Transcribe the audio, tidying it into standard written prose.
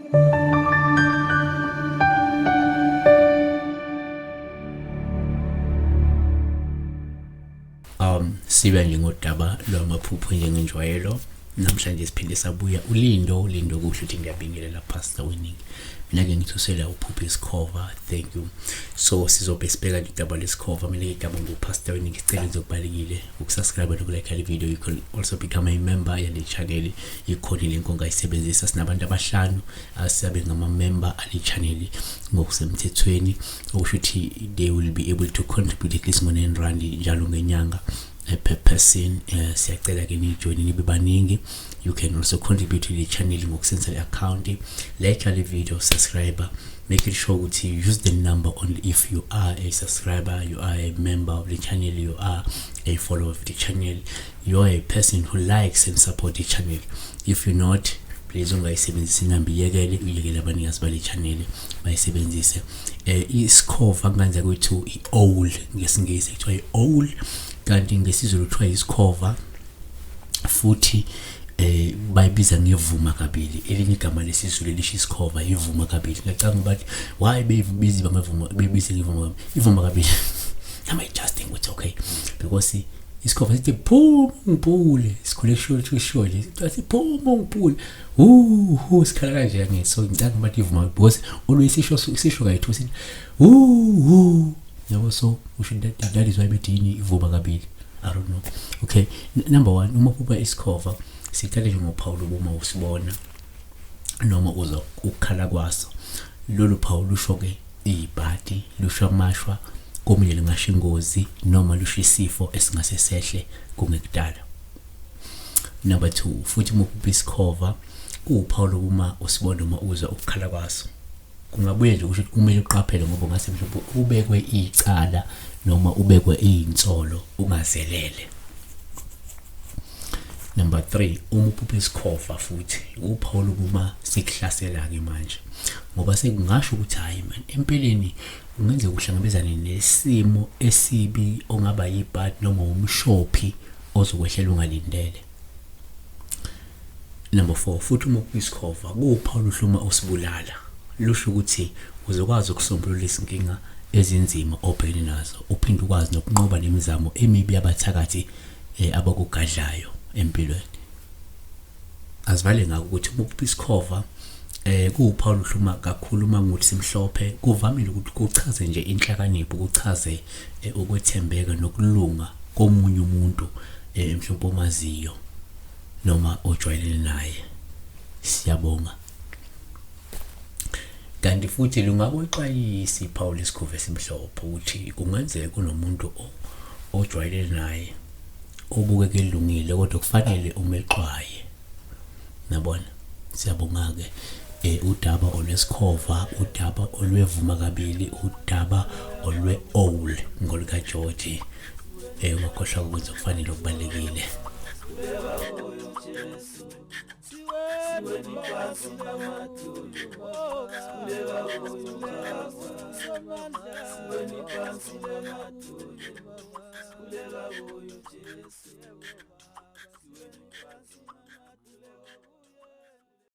Sibe nje ngodaba lwamaphupho njengenjwayelo. Namhlanje siphinde sabuya ulindo kuhle ukuthi ngiyabingelela Pastor Winning. Mina ke ngithusela uphupho isikhova. Thank you. So sizobe sibheka idaba lesikhova. Mina igama nguPastor Winning. Ngicela ukubalekile ukusubscribe nokulike le video. You can also become a member yale channel. Ikhona link ongayisebenzisa. Sinabantu abahlanu asibe ngama-member ale channel ngokusemthethweni, okusho ukuthi they will be able to contribute at least R1 njalo ngenyanga per person. Siyacela ke nijoin nibe baningi. You can also contribute to the channel ngokusebenzisa le account, like the video, subscriber, make sure that you use the number only if you are a subscriber, you are a member of the channel, you are a follower of the channel, you are a person who likes and support the channel. If you're not, please ungayisebenzisa inamba iyekele uyekele abanikazi bale channel bayisebenzise. Isikhova kanjani kwethu i-owl ngesingisi kuthiwa i-owl, kanti ngesizulu kuthiwa isikhova, futhi bayibiza ngevuma kabili. Elinye igama lesizulu elisho isikhova ivuma kabili. Ngicabanga ukuthi why beyibiza ngevuma, beyibiza ivuma kabili. Am I just think it's okay because isikhova sithi phuma ngipule, sikhole shole sithi phuma ngipule sikhala kanje ngeke. So ngicabanga ukuthi ivuma because always sisho kayithu sithi yabo. So we should that is why bedini ivuma kabili. I don't know. Okay, number 1, uma kuba isikhova siqale nje ngophawu uma usibona noma uza ukukhala kwaso. Lolu phawu lusho ke ibhadi, lusho amashwa komunye lingasho ingozi noma lusho isifo esingase sehle kungekudala. Number 2, futhi uma kuba isikhova uphawu uma usibona noma uza ukukhala kwaso, kungabuye nje ukuthi kumele uqaphele ngoba ngase mhlawumbe ubekwe icala noma ubekwe insolo ungazelele. Number 3, uma uphupha isikhova futhi uphawu uma sikuhlasela ke manje, ngoba sekungasho ukuthi hayi man, empeleni ungenze ukuhlangabezana nesimo esibi ongaba yibhad noma umshophi ozokwehlela ungalindele. Number 4, futhi uma uphupha isikhova uphawu hluma usibulala, lusho ukuthi uzokwazi ukusombulula izinkinga ezinzima obhekene nazo, uphinde ukwazi nokunqoba nemizamo emibi yabathakathi abakugadlayo empilweni. Asivale ngako ukuthi uphupha isikhova kuwuphawu hluma kakhulu uma nguthi simhlophe, kuvamile ukuthi kuchaze nje inhlakanipho, kuchaze ukwethembeka nokulunga komunye umuntu mhlawumbe omaziyo noma ojwayelene naye. Siyabonga. Kanti futhi lungakweqayisa iphawu lesikhova esimhlophe ukuthi kungenzeka kunomuntu ojwayelene naye obukeke elungile kodwa kufanele umeqwaye. Nabona, siyabonga ke udaba olwesikhova, udaba olwevuma kabili, udaba olwe-owl ngolika George. Ungakhohlwa ukwenza kufanele okubalekile. Siweni phansi namatulu, kuleka kuyo Jesu.